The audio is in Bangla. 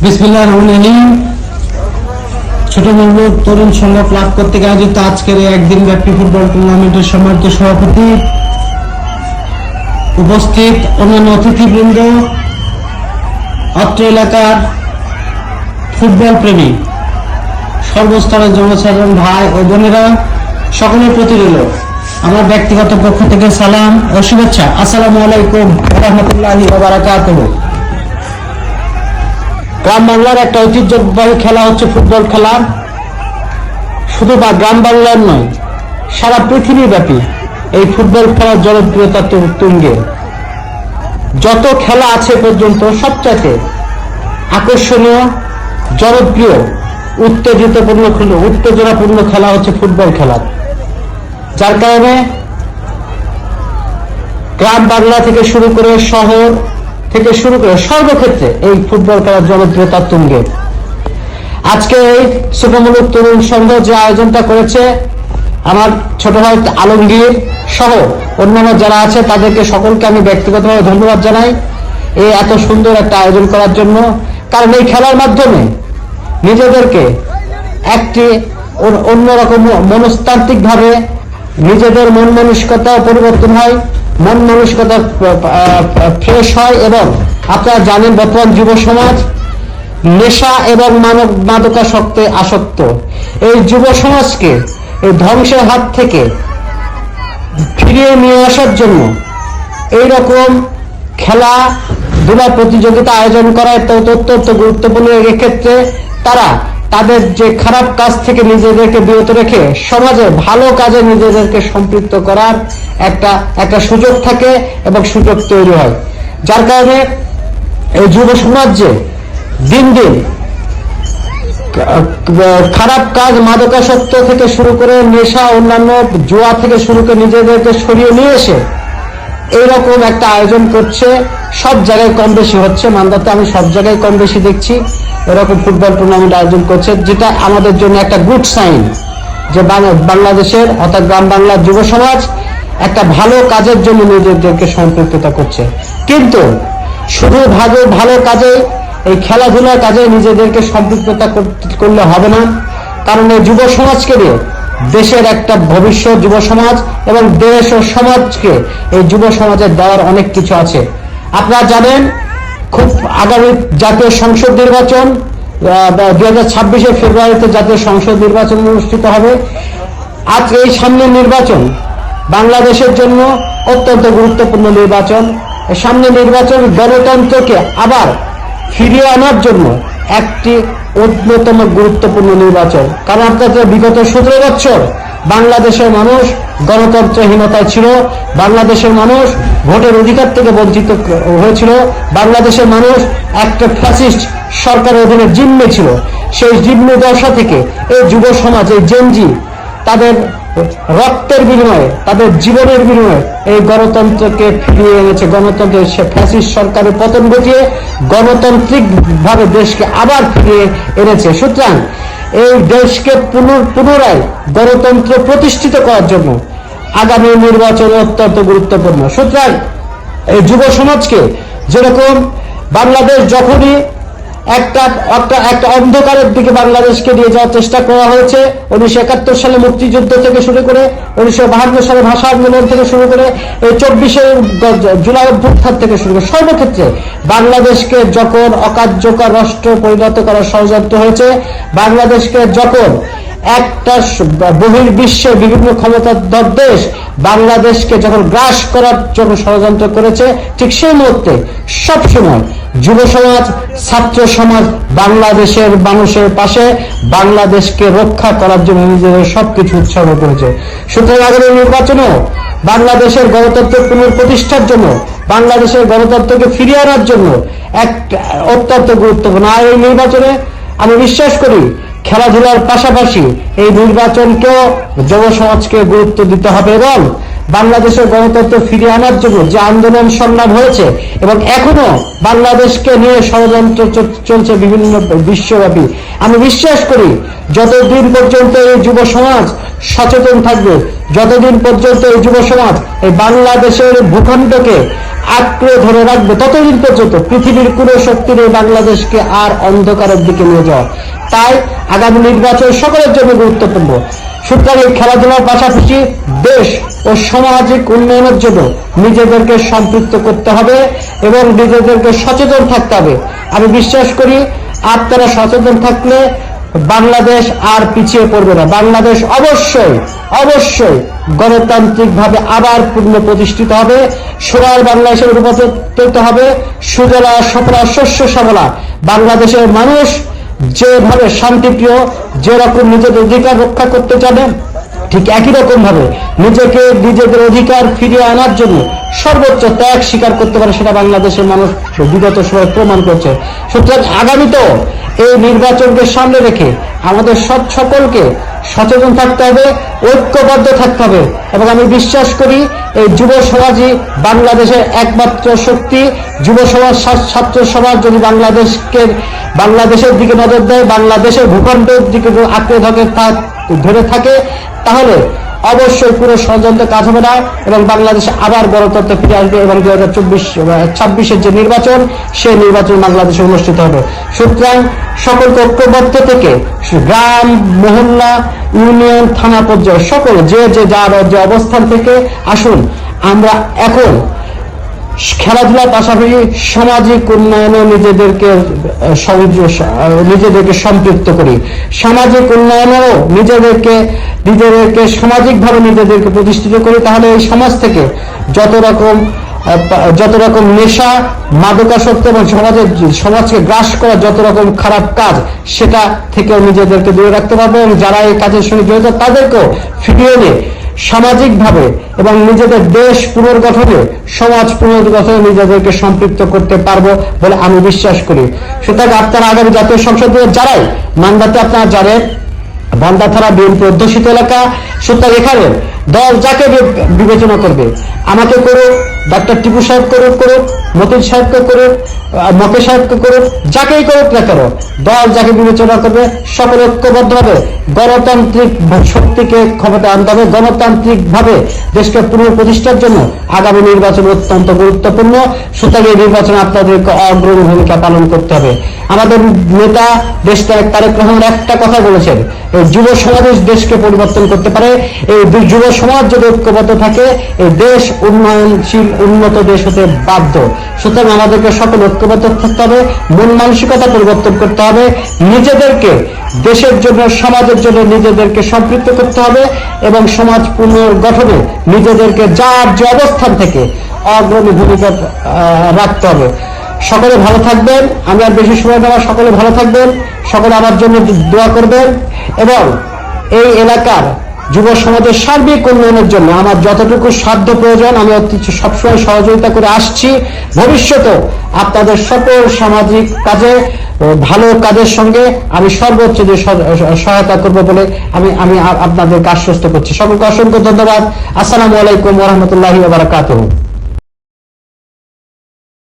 বিসমিল্লাহির রহমানির রহিম। ছোট বড় তরুণ সংঘ ক্লাব কর্তৃক আয়োজিত আজকের একদিন ব্যাপী ফুটবল টুর্নামেন্টের সম্মানিত সভাপতি, উপস্থিত অন্যান্য অতিথিবৃন্দ, অত্র এলাকার ফুটবল প্রেমী সর্বস্তরের জনসাধারণ ভাই ও বোনেরা, সকলের প্রতি রইল আমার ব্যক্তিগত পক্ষ থেকে সালাম ও শুভেচ্ছা। আসসালামু আলাইকুম ওয়া রাহমাতুল্লাহি ওয়া বারাকাতুহু। গ্রাম বাংলার একটা ঐতিহ্যবাহী খেলা হচ্ছে ফুটবল খেলা। শুধু বা গ্রাম বাংলার নয়, সারা পৃথিবী ব্যাপী এই ফুটবল খেলার জনপ্রিয়তা তুঙ্গে। যত খেলা আছে পর্যন্ত সবচাইতে আকর্ষণীয়, জনপ্রিয়, উত্তেজনাপূর্ণ খেলা হচ্ছে ফুটবল খেলা। যার কারণে গ্রাম বাংলা থেকে শুরু করে শহর থেকে শুরু করে সর্বক্ষেত্রে এই ফুটবল খেলার জনপ্রিয়তা তুঙ্গে। আজকে এই সুকমূলক তরুণ সংঘ যে আয়োজনটা করেছে, আমার ছোট ভাই আলমগীর সহ অন্যান্য যারা আছে তাদেরকে সকলকে আমি ব্যক্তিগতভাবে ধন্যবাদ জানাই এই এত সুন্দর একটা আয়োজন করার জন্য। কারণ এই খেলার মাধ্যমে নিজেদেরকে একটি অন্যরকম মনস্তান্ত্রিক ভাবে নিজেদের মন মানসিকতা পরিবর্তন হয়, মন মানসিকতা ফ্রেশ হয়। এবং আপনারা জানেন বর্তমান যুব সমাজ নেশা এবং মাদকাসক্তে আসক্ত। এই যুব সমাজকে এই ধ্বংসের হাত থেকে ফিরিয়ে নিয়ে আসার জন্য এইরকম খেলাধুলা প্রতিযোগিতা আয়োজন করা অত্যন্ত গুরুত্বপূর্ণ। এক্ষেত্রে তারা তাদের যে খারাপ কাজ থেকে নিজেদেরকে বিরত রেখে সমাজে ভালো কাজে নিজেদেরকে সম্পৃক্ত করার একটা সুযোগ থাকে এবং সুযোগ তৈরি হয়। যার কারণে এই যুব সমাজ যে দিন দিন খারাপ কাজ, মাদকাসক্ত থেকে শুরু করে নেশা, অন্যান্য জুয়া থেকে শুরু করে নিজেদেরকে সরিয়ে নিয়ে এসে এইরকম একটা আয়োজন করছে। সব জায়গায় কম বেশি হচ্ছে, মান্দাতে আমি সব জায়গায় কম বেশি দেখছি এরকম ফুটবল টুর্নামেন্ট আয়োজন করছে, যেটা আমাদের জন্য একটা গুড সাইন যে বাংলাদেশের অর্থাৎ গ্রাম বাংলার যুব সমাজ একটা ভালো কাজের জন্য নিজেদেরকে সম্পৃক্ততা করছে। কিন্তু শুধু ভালো কাজে, এই খেলাধুলার কাজে নিজেদেরকে সম্পৃক্ততা করলে হবে না। কারণ এই যুব সমাজকে নিয়ে দেশের একটা ভবিষ্যৎ যুব সমাজ এবং দেশ ও সমাজকে এই যুব সমাজের দেওয়ার অনেক কিছু আছে। আপনারা জানেন খুব আগামী জাতীয় সংসদ নির্বাচন 2026 ফেব্রুয়ারিতে জাতীয় সংসদ নির্বাচন অনুষ্ঠিত হবে। আজ এই সামনের নির্বাচন বাংলাদেশের জন্য অত্যন্ত গুরুত্বপূর্ণ নির্বাচন। সামনে নির্বাচন গণতন্ত্রকে আবার ফিরিয়ে আনার জন্য একটি অন্যতম গুরুত্বপূর্ণ নির্বাচন। কারণ আপনাদের বিগত 17 বছর বাংলাদেশের মানুষ গণতন্ত্রহীনতায় ছিল, বাংলাদেশের মানুষ ভোটের অধিকার থেকে বঞ্চিত হয়েছিল, বাংলাদেশের মানুষ একটা ফ্যাসিস্ট সরকারের অধীনে জিম্মে ছিল। সেই জিম্মে দশা থেকে এই যুব সমাজ, এই জেনজি, তাদের রক্তের বিনিময়ে, তাদের জীবনের বিনিময়ে এই গণতন্ত্রকে ফিরিয়ে এনেছে। গণতন্ত্রের ফ্যাসিস্ট সরকারের পতন ঘটিয়ে গণতান্ত্রিক ভাবে দেশকে আবার ফিরিয়ে এনেছে। সুতরাং এই দেশকে পুনরায় গণতন্ত্র প্রতিষ্ঠিত করার জন্য আগামী নির্বাচন অত্যন্ত গুরুত্বপূর্ণ। সুতরাং এই যুব সমাজকে যেরকম বাংলাদেশ যখনই একটা অন্ধকারের দিকে বাংলাদেশকে নিয়ে যাওয়ার চেষ্টা করা হয়েছে, 1971 সালে মুক্তিযুদ্ধ থেকে শুরু করে 1952 সালে ভাষা আন্দোলন থেকে শুরু করে এই 24 জুলাই অভ্যুত্থান থেকে শুরু করে সর্বক্ষেত্রে বাংলাদেশকে যখন অকার্যকর রাষ্ট্র পরিণত করার ষড়যন্ত্র হয়েছে, বাংলাদেশকে যখন একটা বহির্বিশ্বের বিভিন্ন ক্ষমতাধর দেশ বাংলাদেশকে যখন গ্রাস করার জন্য ষড়যন্ত্র করেছে, ঠিক সেই মুহূর্তে সবসময় যুব সমাজ, ছাত্র সমাজ বাংলাদেশের মানুষের পাশে, বাংলাদেশকে রক্ষা করার জন্য নিজেদের সবকিছু উৎসর্গ করেছে। সুতরাং আগামী নির্বাচনেও বাংলাদেশের গণতন্ত্র পুনঃপ্রতিষ্ঠার জন্য, বাংলাদেশের গণতন্ত্রকে ফিরিয়ে আনার জন্য অত্যন্ত গুরুত্বপূর্ণ। আর এই নির্বাচনে আমি বিশ্বাস করি খেলাধুলার পাশাপাশি এই নির্বাচনকেও যুব সমাজকে গুরুত্ব দিতে হবে এবং বাংলাদেশের গণতন্ত্র ফিরিয়ে আনার জন্য যে আন্দোলন সংগ্রাম হয়েছে এবং এখনো বাংলাদেশকে নিয়ে ষড়যন্ত্র চলছে বিভিন্ন বিশ্বব্যাপী, আমি বিশ্বাস করি যতদিন পর্যন্ত এই যুব সমাজ সচেতন থাকবে, যতদিন পর্যন্ত এই যুব সমাজ এই বাংলাদেশের ভূখণ্ডকে আঁকড়ে ধরে রাখবে, ততদিন পর্যন্ত পৃথিবীর কোন শক্তির এই বাংলাদেশকে আর অন্ধকারের দিকে নিয়ে যাওয়া। তাই আগামী নির্বাচন সকলের জন্য গুরুত্বপূর্ণ। সুতরাং এই খেলাধুলার পাশাপাশি দেশ ও সামাজিক উন্নয়নের জন্য নিজেদেরকে সম্পৃক্ত করতে হবে এবং নিজেদেরকে সচেতন থাকতে হবে। আমি বিশ্বাস করি আপনারা সচেতন থাকলে বাংলাদেশ আর পিছিয়ে পড়বে না। বাংলাদেশ অবশ্যই অবশ্যই গণতান্ত্রিকভাবে আবার পূর্ণ প্রতিষ্ঠিত হবে, সোনার বাংলাদেশের রূপান্তরিত হবে, সুজলা সফলা শস্য শ্যামলা বাংলাদেশের মানুষ যেভাবে শান্তিপ্রিয়, যেরকম নিজেদের অধিকার রক্ষা করতে জানে, ঠিক একই রকম ভাবে নিজেদের অধিকার ফিরিয়ে আনার জন্য সর্বোচ্চ ত্যাগ স্বীকার করতে পারে, সেটা বাংলাদেশের মানুষ বিগত সময় প্রমাণ করছে। সুতরাং আগামীতেও এই নির্বাচনকে সামনে রেখে আমাদের সকলকে সচেতন থাকতে হবে, ঐক্যবদ্ধ থাকতে হবে এবং আমি বিশ্বাস করি এই যুব সমাজই বাংলাদেশের একমাত্র শক্তি। যুব সমাজ, ছাত্র সমাজ যদি বাংলাদেশের দিকে নজর দেয়, বাংলাদেশের ভূখণ্ডের দিকে আঁকড়ে ধরে থাকে, তাহলে অবশ্যই পুরো ষড়যন্ত্র কাজ হবে না এবং বাংলাদেশে আবার গণতন্ত্র ফিরে আসবে এবং 2026 যে নির্বাচন, সেই নির্বাচন বাংলাদেশে অনুষ্ঠিত হবে। সুতরাং সকলকে ঐক্যবদ্ধ থেকে গ্রাম, মহল্লা, ইউনিয়ন, থানা পর্যায়ে সকল যার যে অবস্থান থেকে আসুন আমরা এখন খেলাধুলার পাশাপাশি সামাজিক উন্নয়নে নিজেদেরকে সম্পৃক্ত করি, সামাজিক উন্নয়নেও নিজেদেরকে সামাজিকভাবে নিজেদেরকে প্রতিষ্ঠিত করি। তাহলে এই সমাজ থেকে যত রকম নেশা, মাদকাসক্তি এবং সমাজকে গ্রাস করা যত রকম খারাপ কাজ, সেটা থেকেও নিজেদেরকে দূরে রাখতে পারবো এবং যারা এই কাজের সঙ্গে জড়িত তাদেরকেও ফিরিয়ে এনে সামাজিকভাবে এবং নিজেদের দেশ পুনর্গঠনে, সমাজ পুনর্গঠনে নিজেদেরকে সম্পৃক্ত করতে পারবো বলে আমি বিশ্বাস করি। সুতরাং আপনারা আগামী জাতীয় সংসদে যারাই মান্দাতে আপনারা জানেন বান্দা থানা বিএনপি অধ্যুষিত এলাকা। সুতরাং এখানে দল যাকে বিবেচনা করবে, আমাকে করুক, ডাক্তার টিপু সাহেব করুক, মতিন সাহেবকে করুক, মকে সাহেবকে করুক, যাকেই করুক না কেন, দল যাকে বিবেচনা করবে সকলে ঐক্যবদ্ধভাবে গণতান্ত্রিক শক্তিকে ক্ষমতা আনতে হবে। গণতান্ত্রিক ভাবে দেশকে পুনঃপ্রতিষ্ঠার জন্য আগামী নির্বাচন অত্যন্ত গুরুত্বপূর্ণ। সুতরাং এই নির্বাচনে আপনাদেরকে অগ্রণী ভূমিকা পালন করতে হবে। আমাদের নেতা দেশনায়ক তারেক রহমান একটা কথা বলেছেন, এই যুব সমাজ দেশকে পরিবর্তন করতে পারে। এই যুব সমাজ যদি ঐক্যবদ্ধ থাকে, এই দেশ উন্নয়নশীল উন্নত দেশ হতে বাধ্য। সুতরাং আমাদেরকে সকল ঐক্যবদ্ধ থাকতে হবে, মন মানসিকতা পরিবর্তন করতে হবে, নিজেদেরকে দেশের জন্য, সমাজের জন্য নিজেদেরকে সম্পৃক্ত করতে হবে এবং সমাজ পুনর্গঠনে নিজেদেরকে যার যে অবস্থান থেকে অগ্রণী ভূমিকা রাখতে হবে। সকলে ভালো থাকবেন, আমি আর বেশি সময় নেওয়া, সকলে ভালো থাকবেন, সকলে আমার জন্য দোয়া করবেন এবং এই এলাকার যুব সমাজের সার্বিক উন্নয়নের জন্য আমার যতটুকু সাধ্য প্রয়োজন আমি সবসময় সহযোগিতা করে আসছি। ভবিষ্যতেও আপনাদের সকল সামাজিক কাজে, ভালো কাজের সঙ্গে আমি সর্বোচ্চ যে সহায়তা করব বলে আমি আপনাদেরকে আশ্বস্ত করছি। সকলকে অসংখ্য ধন্যবাদ। আসসালামু আলাইকুম ওয়া রাহমাতুল্লাহি ওয়া বারাকাতুহু।